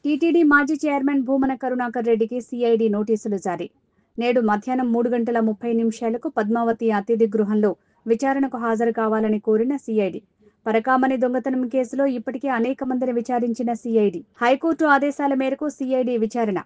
TTD మాజీ chairman Bhumana Karunakar రెడ్డికి CID నోటీసులు జారీ. నేడు మధ్యాహ్నం 3:30 పద్మావతి అతిథి గృహంలో విచారణకు హాజరు కావాలని కోరిన సిఐడి. పరకామణి దొంగతనం కేసులో ఇప్పటికే అనేక మందిని విచారించిన సిఐడి. హైకోర్టు ఆదేశాల మేరకు సిఐడి విచారణ.